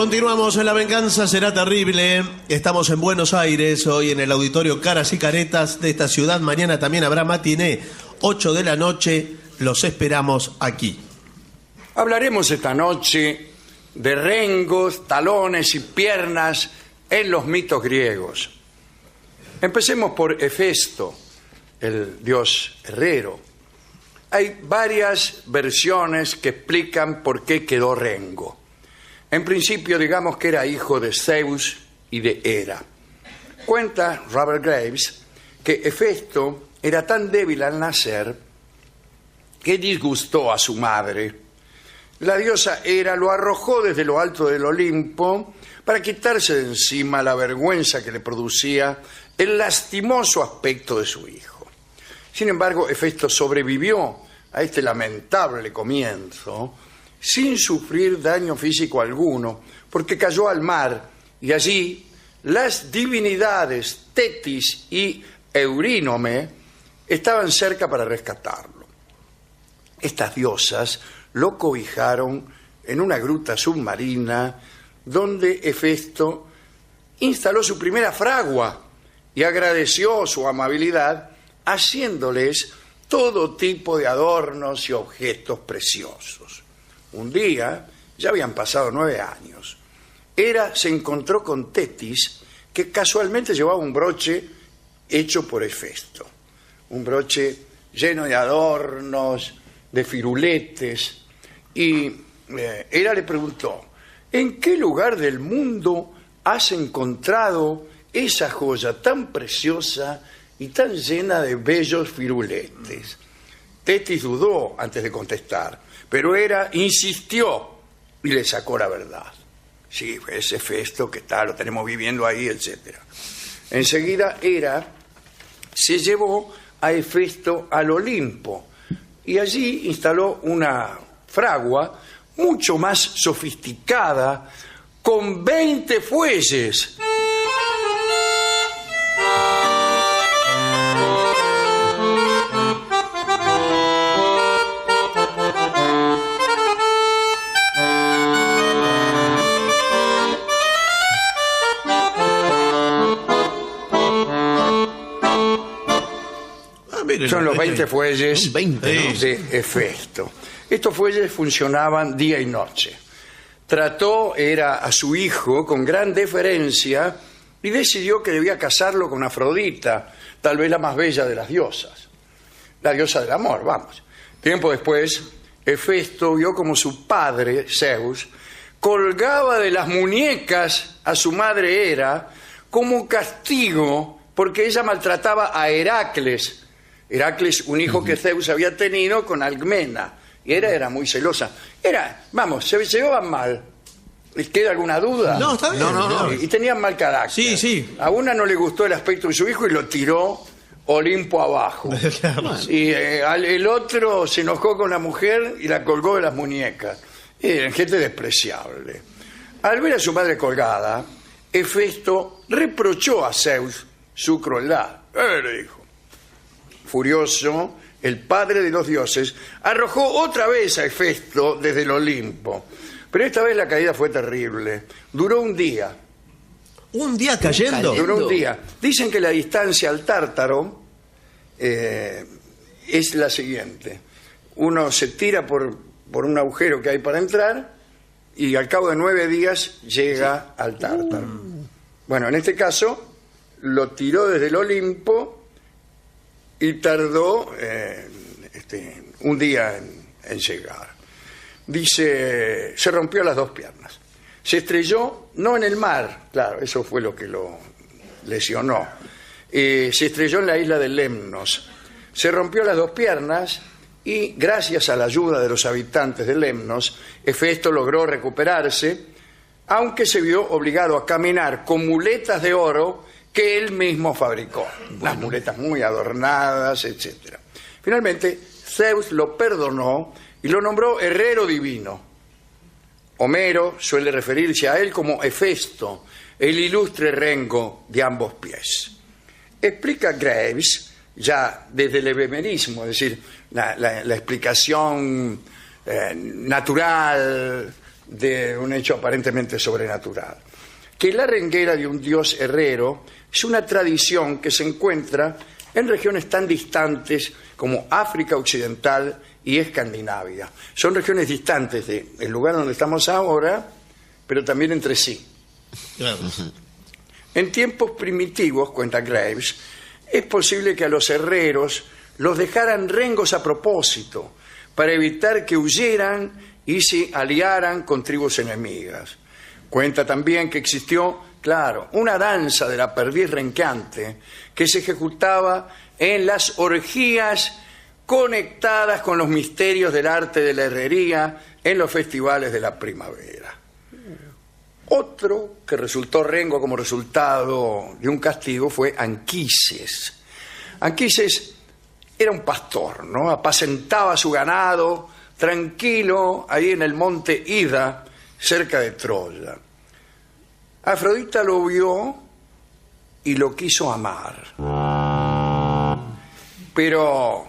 Continuamos en La Venganza Será Terrible. Estamos en Buenos Aires, hoy en el auditorio Caras y Caretas de esta ciudad. Mañana también habrá matiné, 8 de la noche. Los esperamos aquí. Hablaremos esta noche de rengos, talones y piernas en los mitos griegos. Empecemos por Hefesto, el dios herrero. Hay varias versiones que explican por qué quedó rengo. En principio, digamos que era hijo de Zeus y de Hera. Cuenta Robert Graves que Hefesto era tan débil al nacer que disgustó a su madre. La diosa Hera lo arrojó desde lo alto del Olimpo para quitarse de encima la vergüenza que le producía el lastimoso aspecto de su hijo. Sin embargo, Hefesto sobrevivió a este lamentable comienzo sin sufrir daño físico alguno, porque cayó al mar y allí las divinidades Tetis y Eurínome estaban cerca para rescatarlo. Estas diosas lo cobijaron en una gruta submarina donde Hefesto instaló su primera fragua y agradeció su amabilidad haciéndoles todo tipo de adornos y objetos preciosos. Un día, ya habían pasado 9 años, Hera se encontró con Tetis, que casualmente llevaba un broche hecho por Hefesto. Un broche lleno de adornos, de firuletes, y Hera le preguntó: ¿en qué lugar del mundo has encontrado esa joya tan preciosa y tan llena de bellos firuletes? Tetis dudó antes de contestar, pero Hera insistió y le sacó la verdad. Sí, es Hefesto que está, lo tenemos viviendo ahí, etc. Enseguida Hera se llevó a Hefesto al Olimpo y allí instaló una fragua mucho más sofisticada con 20 fuelles. Son los 20 fuelles 20, ¿no? de Hefesto. Estos fuelles funcionaban día y noche. Trató Hera a su hijo con gran deferencia y decidió que debía casarlo con Afrodita, tal vez la más bella de las diosas. La diosa del amor, vamos. Tiempo después, Hefesto vio como su padre, Zeus, colgaba de las muñecas a su madre Hera como castigo porque ella maltrataba a Heracles. Heracles, un hijo que Zeus había tenido con Alcmena. Y Hera era muy celosa. Se llevaban mal. ¿Les queda alguna duda? No, está bien. No. Y tenían mal carácter. Sí. A una no le gustó el aspecto de su hijo y lo tiró Olimpo abajo. Claro. Y el otro se enojó con la mujer y la colgó de las muñecas. Eran gente despreciable. Al ver a su madre colgada, Hefesto reprochó a Zeus su crueldad. Le dijo. Furioso, el padre de los dioses arrojó otra vez a Hefesto desde el Olimpo. Pero esta vez la caída fue terrible. Duró un día. ¿Un día cayendo? Duró un día. Dicen que la distancia al Tártaro es la siguiente. Uno se tira por un agujero que hay para entrar y al cabo de 9 días llega al Tártaro. Bueno, en este caso lo tiró desde el Olimpo y tardó un día en llegar. Dice, se rompió las 2 piernas. Se estrelló, no en el mar, claro, eso fue lo que lo lesionó. Se estrelló en la isla de Lemnos. Se rompió las 2 piernas y gracias a la ayuda de los habitantes de Lemnos, Hefesto logró recuperarse, aunque se vio obligado a caminar con muletas de oro que él mismo fabricó. Unas muletas muy adornadas, etc. Finalmente, Zeus lo perdonó y lo nombró herrero divino. Homero suele referirse a él como Hefesto, el ilustre rengo de ambos pies. Explica Graves, ya desde el hebemerismo, es decir, la explicación natural de un hecho aparentemente sobrenatural. Que la renguera de un dios herrero es una tradición que se encuentra en regiones tan distantes como África Occidental y Escandinavia. Son regiones distantes del lugar donde estamos ahora, pero también entre sí. Claro. En tiempos primitivos, cuenta Graves, es posible que a los herreros los dejaran rengos a propósito para evitar que huyeran y se aliaran con tribus enemigas. Cuenta también que existió, claro, una danza de la perdiz renqueante que se ejecutaba en las orgías conectadas con los misterios del arte de la herrería en los festivales de la primavera. Otro que resultó rengo como resultado de un castigo fue Anquises. Anquises era un pastor, ¿no? Apacentaba su ganado tranquilo ahí en el monte Ida, cerca de Troya. Afrodita lo vio y lo quiso amar. Pero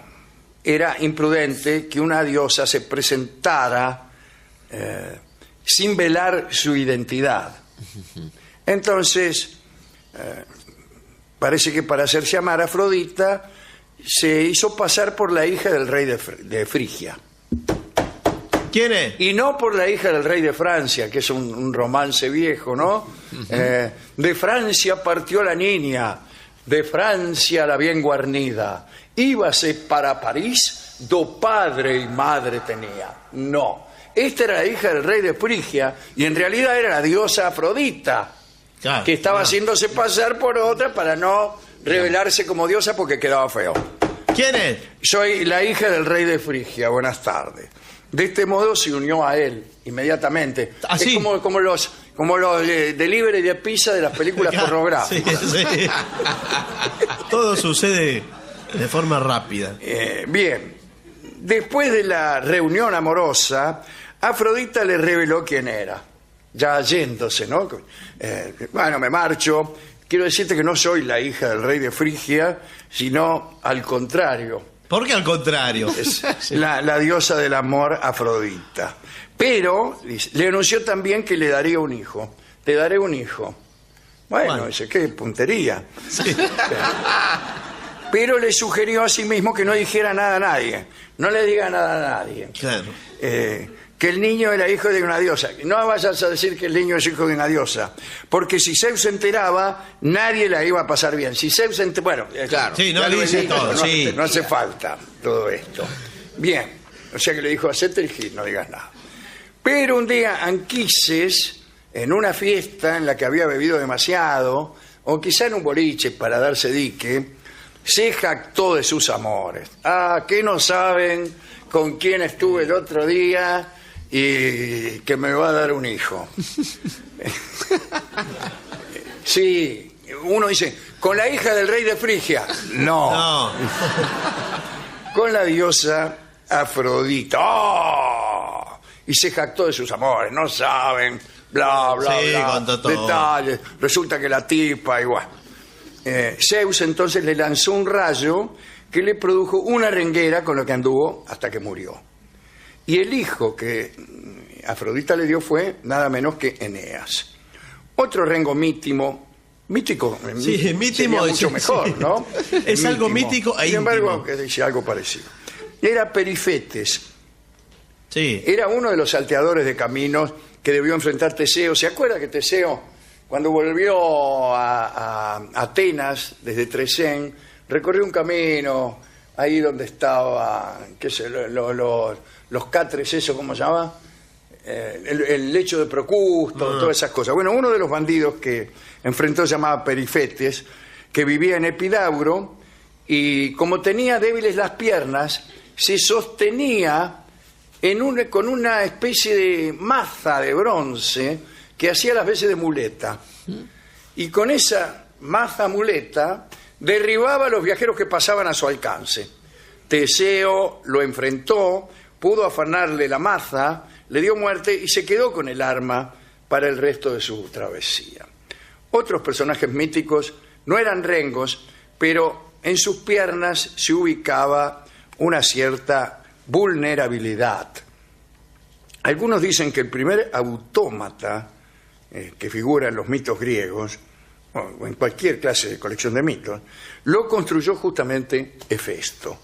era imprudente que una diosa se presentara sin velar su identidad. Entonces, parece que para hacerse amar, Afrodita se hizo pasar por la hija del rey de Frigia. ¿Quién es? Y no por la hija del rey de Francia, que es un romance viejo, ¿no? De Francia partió la niña, de Francia la bien guarnida. Íbase para París, do padre y madre tenía. No, esta era la hija del rey de Frigia, y en realidad era la diosa Afrodita, Claro, que estaba claro. haciéndose pasar por otra para no revelarse como diosa porque quedaba feo. ¿Quién es? Soy la hija del rey de Frigia, buenas tardes. De este modo se unió a él inmediatamente. ¿Así? Es como los delivery de pizza de las películas pornográficas. Sí, sí. Todo sucede de forma rápida. Bien, después de la reunión amorosa, Afrodita le reveló quién era, ya yéndose, ¿no? Bueno, me marcho. Quiero decirte que no soy la hija del rey de Frigia, sino al contrario. ¿Por qué al contrario? Es la diosa del amor, Afrodita. Pero le anunció también que le daría un hijo. Te daré un hijo. Bueno, dice, qué puntería. Sí. Pero le sugirió a sí mismo que no dijera nada a nadie. No le diga nada a nadie. Claro. Que el niño era hijo de una diosa. No vayas a decir que el niño es hijo de una diosa, porque si Zeus se enteraba, nadie la iba a pasar bien. Si Zeus se enteraba, bueno, claro. Sí, no ya lo he dice dicho, todo, sí. No hace falta todo esto. Bien, o sea que le dijo, hacete el gil, no digas nada. Pero un día Anquises, en una fiesta en la que había bebido demasiado, o quizá en un boliche para darse dique, se jactó de sus amores. Ah, que no saben con quién estuve el otro día y que me va a dar un hijo. Sí, uno dice, con la hija del rey de Frigia. No, No. con la diosa Afrodita. ¡Oh! Y se jactó de sus amores, no saben, bla, bla, Sí, bla, contó todo. detalles. Resulta que la tipa, igual. Zeus entonces le lanzó un rayo que le produjo una renguera con lo que anduvo hasta que murió. Y el hijo que Afrodita le dio fue nada menos que Eneas. Otro rengo mítico, Sí, mítimo sería es- mucho mejor, sí. ¿no? Es algo mítico e Sin embargo, íntimo. que dice algo parecido. Era Perifetes. Sí. Era uno de los salteadores de caminos que debió enfrentar Teseo. ¿Se acuerda que Teseo, cuando volvió a Atenas desde Tresén, recorrió un camino ahí donde estaba, qué sé, los catres, eso, ¿cómo se llama? El lecho de Procusto, todas esas cosas. Bueno, uno de los bandidos que enfrentó se llamaba Perifetes, que vivía en Epidauro, y como tenía débiles las piernas, se sostenía con una especie de maza de bronce que hacía las veces de muleta. Y con esa maza muleta derribaba a los viajeros que pasaban a su alcance. Teseo lo enfrentó, pudo afanarle la maza, le dio muerte y se quedó con el arma para el resto de su travesía. Otros personajes míticos no eran rengos, pero en sus piernas se ubicaba una cierta vulnerabilidad. Algunos dicen que el primer autómata que figura en los mitos griegos, o en cualquier clase de colección de mitos, lo construyó justamente Hefesto.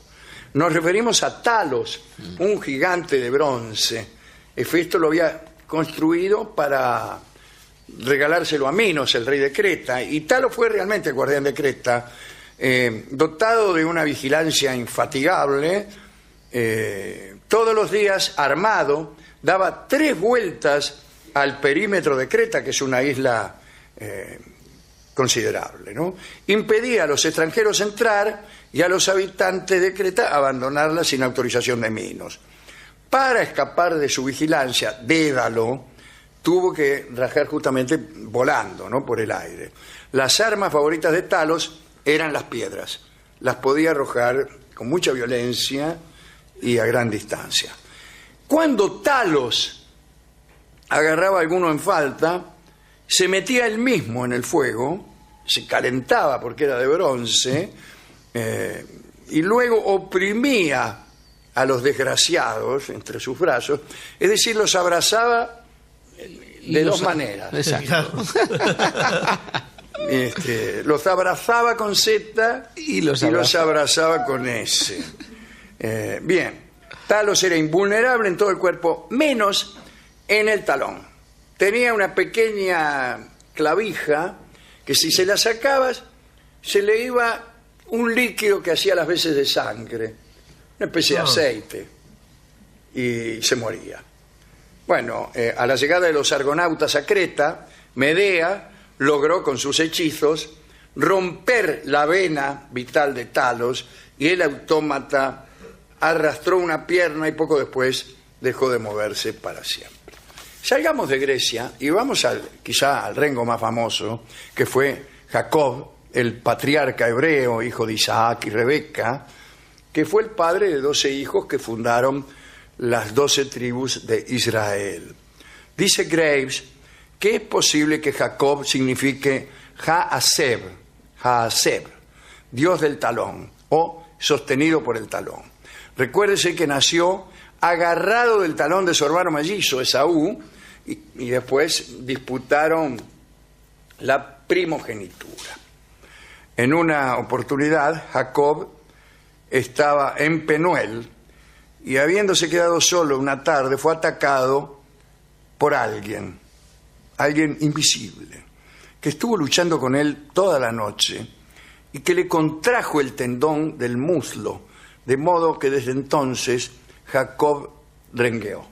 Nos referimos a Talos, un gigante de bronce. Hefesto lo había construido para regalárselo a Minos, el rey de Creta, y Talos fue realmente el guardián de Creta, dotado de una vigilancia infatigable, todos los días armado, daba 3 vueltas al perímetro de Creta, que es una isla considerable, ¿no? Impedía a los extranjeros entrar y a los habitantes de Creta abandonarla sin autorización de Minos. Para escapar de su vigilancia, Dédalo tuvo que rajar justamente volando, ¿no?, por el aire. Las armas favoritas de Talos eran las piedras. Las podía arrojar con mucha violencia y a gran distancia. Cuando Talos agarraba a alguno en falta, se metía él mismo en el fuego, se calentaba porque era de bronce, y luego oprimía a los desgraciados entre sus brazos, es decir, los abrazaba de dos maneras. Exacto. Los abrazaba con Z y los abrazaba con S. Bien, Talos era invulnerable en todo el cuerpo, menos en el talón. Tenía una pequeña clavija que si se la sacabas, se le iba un líquido que hacía las veces de sangre, una especie de aceite, y se moría. Bueno, a la llegada de los argonautas a Creta, Medea logró con sus hechizos romper la vena vital de Talos y el autómata arrastró una pierna y poco después dejó de moverse para siempre. Salgamos de Grecia y vamos quizá al rengo más famoso, que fue Jacob, el patriarca hebreo, hijo de Isaac y Rebeca, que fue el padre de 12 hijos que fundaron las 12 tribus de Israel. Dice Graves que es posible que Jacob signifique Haaseb, Dios del talón, o sostenido por el talón. Recuérdese que nació agarrado del talón de su hermano mellizo, Esaú, y después disputaron la primogenitura. En una oportunidad, Jacob estaba en Penuel y habiéndose quedado solo una tarde, fue atacado por alguien invisible, que estuvo luchando con él toda la noche y que le contrajo el tendón del muslo, de modo que desde entonces Jacob rengueó.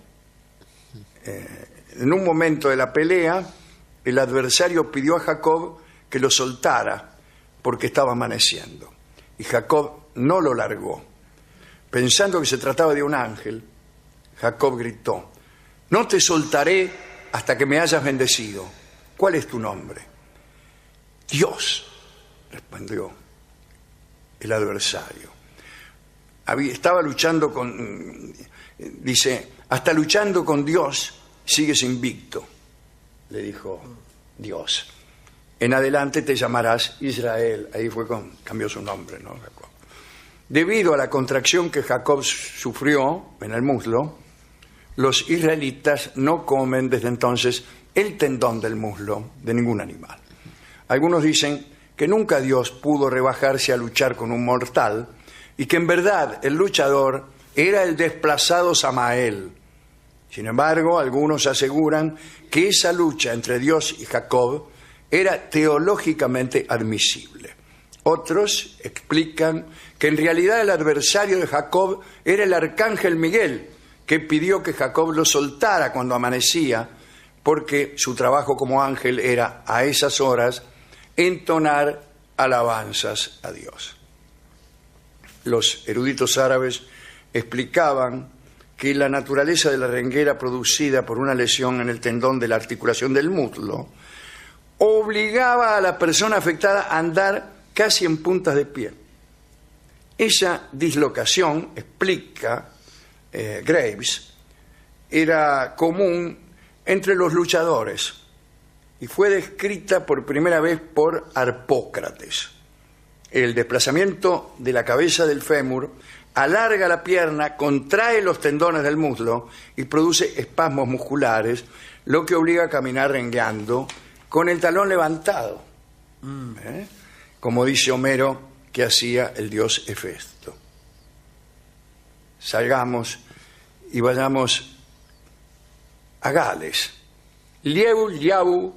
En un momento de la pelea, el adversario pidió a Jacob que lo soltara porque estaba amaneciendo. Y Jacob no lo largó. Pensando que se trataba de un ángel, Jacob gritó: «No te soltaré hasta que me hayas bendecido. ¿Cuál es tu nombre?». «Dios», respondió el adversario. Estaba luchando con... Dice: «Hasta luchando con Dios sigues invicto», le dijo Dios. «En adelante te llamarás Israel». Ahí fue cambió su nombre, ¿no? Jacob. Debido a la contracción que Jacob sufrió en el muslo, los israelitas no comen desde entonces el tendón del muslo de ningún animal. Algunos dicen que nunca Dios pudo rebajarse a luchar con un mortal y que en verdad el luchador era el desplazado Samael. Sin embargo, algunos aseguran que esa lucha entre Dios y Jacob era teológicamente admisible. Otros explican que en realidad el adversario de Jacob era el arcángel Miguel, que pidió que Jacob lo soltara cuando amanecía, porque su trabajo como ángel era, a esas horas, entonar alabanzas a Dios. Los eruditos árabes explicaban que la naturaleza de la renguera producida por una lesión en el tendón de la articulación del muslo obligaba a la persona afectada a andar casi en puntas de pie. Esa dislocación, explica Graves, era común entre los luchadores y fue descrita por primera vez por Harpócrates. El desplazamiento de la cabeza del fémur alarga la pierna, contrae los tendones del muslo y produce espasmos musculares, lo que obliga a caminar rengueando con el talón levantado. Como dice Homero que hacía el dios Hefesto. Salgamos y vayamos a Gales. Lieu Liau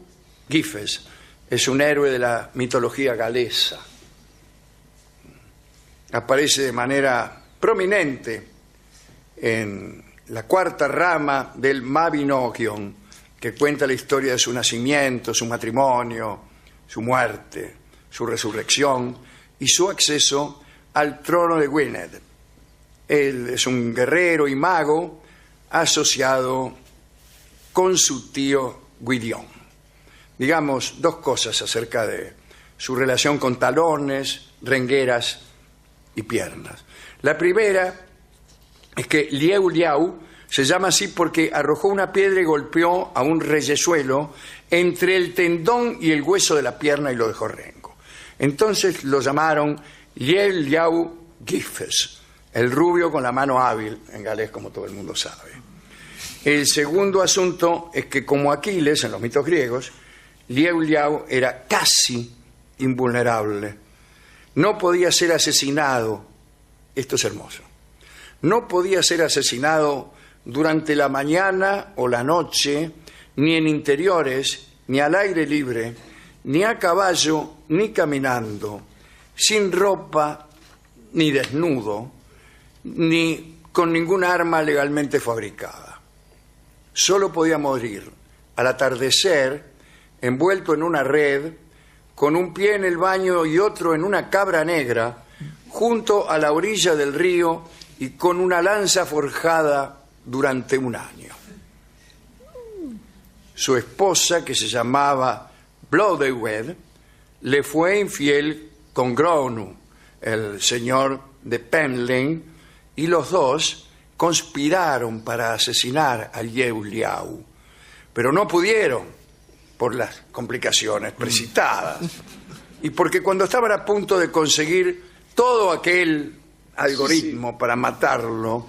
Gyfes es un héroe de la mitología galesa. Aparece de manera prominente en la cuarta rama del Mabinogion, que cuenta la historia de su nacimiento, su matrimonio, su muerte, su resurrección y su acceso al trono de Gwynedd. Él es un guerrero y mago asociado con su tío Gwydion. Digamos dos cosas acerca de su relación con talones, rengueras y piernas. La primera es que Lieu Liau se llama así porque arrojó una piedra y golpeó a un reyesuelo entre el tendón y el hueso de la pierna y lo dejó rengo. Entonces lo llamaron Lieu Liau Gyfes, el rubio con la mano hábil, en galés, como todo el mundo sabe. El segundo asunto es que, como Aquiles en los mitos griegos, Lieu Liau era casi invulnerable. No podía ser asesinado, esto es hermoso, no podía ser asesinado durante la mañana o la noche, ni en interiores, ni al aire libre, ni a caballo, ni caminando, sin ropa, ni desnudo, ni con ninguna arma legalmente fabricada. Solo podía morir al atardecer, envuelto en una red, con un pie en el baño y otro en una cabra negra, junto a la orilla del río y con una lanza forjada durante un año. Su esposa, que se llamaba Blodeuwedd, le fue infiel con Gronu, el señor de Penlyn, y los dos conspiraron para asesinar a Lieu Liau, pero no pudieron por las complicaciones precitadas y porque cuando estaban a punto de conseguir todo aquel algoritmo para matarlo,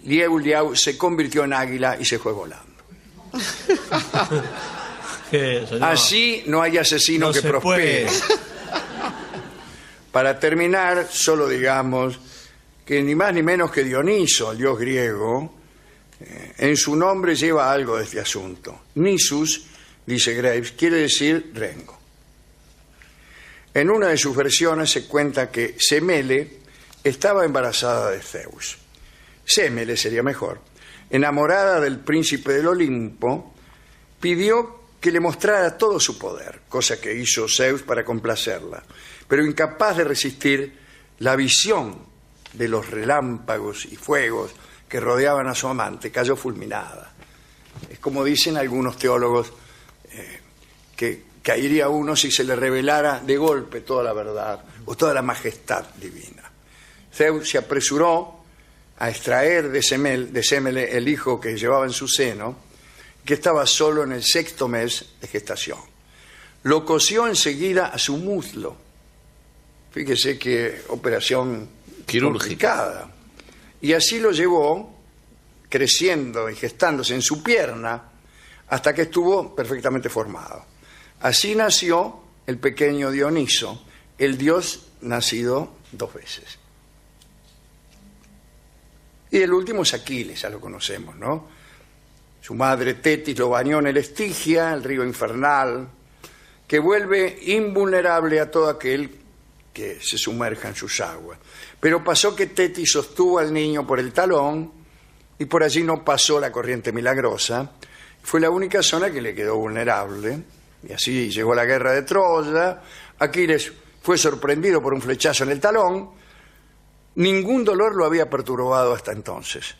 Lieu Liau se convirtió en águila y se fue volando. Así no hay asesino que prospere. Para terminar, solo digamos que ni más ni menos que Dioniso, el dios griego, en su nombre lleva algo de este asunto. Nisus, dice Graves, quiere decir rengo. En una de sus versiones se cuenta que Semele estaba embarazada de Zeus. Semele sería mejor. Enamorada del príncipe del Olimpo, pidió que le mostrara todo su poder, cosa que hizo Zeus para complacerla, pero incapaz de resistir la visión de los relámpagos y fuegos que rodeaban a su amante, cayó fulminada. Es como dicen algunos teólogos, que caería uno si se le revelara de golpe toda la verdad o toda la majestad divina. Zeus se apresuró a extraer de Semele el hijo que llevaba en su seno, que estaba solo en el 6º mes de gestación. Lo cosió enseguida a su muslo. Fíjese qué operación quirúrgica. Y así lo llevó creciendo y gestándose en su pierna hasta que estuvo perfectamente formado. Así nació el pequeño Dioniso, el dios nacido 2 veces. Y el último es Aquiles, ya lo conocemos, ¿no? Su madre Tetis lo bañó en el Estigia, el río infernal, que vuelve invulnerable a todo aquel que se sumerja en sus aguas. Pero pasó que Tetis sostuvo al niño por el talón y por allí no pasó la corriente milagrosa. Fue la única zona que le quedó vulnerable. Y así llegó la guerra de Troya. Aquiles fue sorprendido por un flechazo en el talón. Ningún dolor lo había perturbado hasta entonces.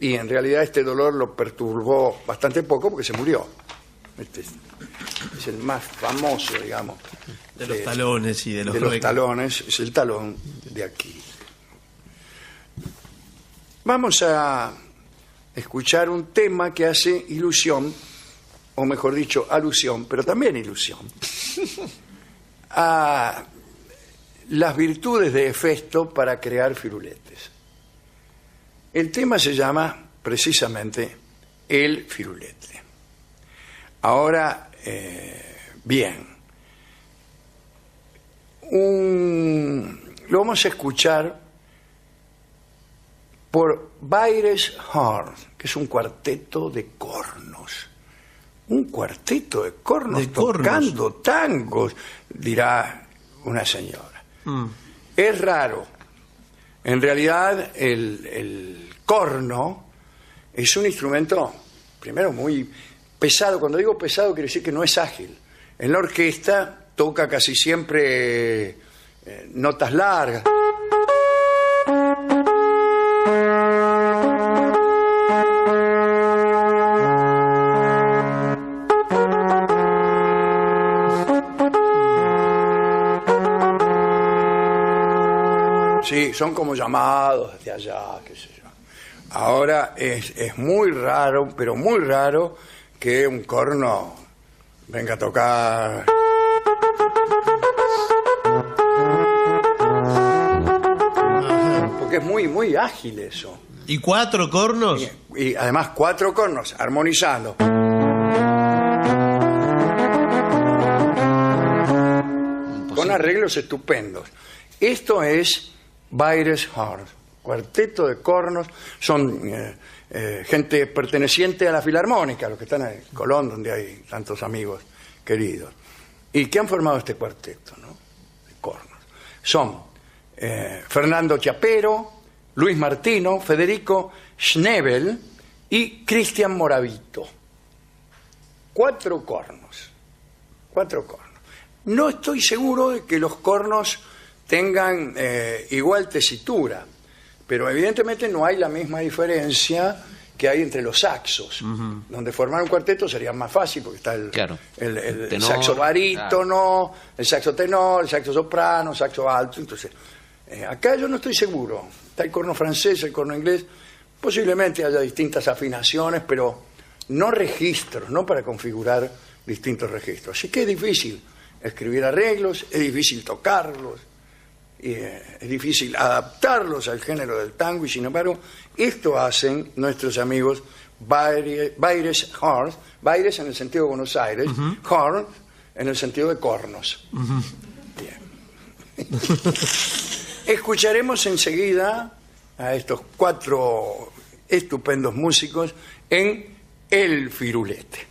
Y en realidad este dolor lo perturbó bastante poco porque se murió. Este es el más famoso, digamos, de los talones y de los talones, es el talón de Aquiles. Vamos a escuchar un tema que hace ilusión, o mejor dicho, alusión, pero también ilusión, a las virtudes de Hefesto para crear firuletes. El tema se llama precisamente el firulete. Ahora, bien, lo vamos a escuchar por Baires Horn, que es un cuarteto de cornos. Un cuarteto de cornos tocando tangos, dirá una señora. Es raro. En realidad, el corno es un instrumento, primero, muy pesado. Cuando digo pesado, quiere decir que no es ágil. En la orquesta toca casi siempre notas largas. Sí, son como llamados desde allá, qué sé yo. Ahora es muy raro, pero muy raro, que un corno venga a tocar. Porque es muy, muy ágil eso. ¿Y 4 cornos? Y además 4 cornos, armonizando. Con arreglos estupendos. Esto es Baires Horn, cuarteto de cornos. Son gente perteneciente a la Filarmónica, los que están en Colón, donde hay tantos amigos queridos, y que han formado este cuarteto, ¿no?, de cornos. Son Fernando Chiapero, Luis Martino, Federico Schnebel y Cristian Moravito. 4 cornos. 4 cornos. No estoy seguro de que los cornos tengan igual tesitura, pero evidentemente no hay la misma diferencia que hay entre los saxos, donde formar un cuarteto sería más fácil porque está el tenor, saxo barítono, claro, el saxo tenor, el saxo soprano, el saxo alto. Entonces, acá yo no estoy seguro. Está el corno francés, el corno inglés, posiblemente haya distintas afinaciones, pero no registros, no para configurar distintos registros. Así que es difícil escribir arreglos, es difícil tocarlos, es difícil adaptarlos al género del tango, y sin embargo esto hacen nuestros amigos Baires Horn, Baires en el sentido de Buenos Aires, Horn en el sentido de cornos. Bien. Escucharemos enseguida a estos 4 estupendos músicos en El Firulete.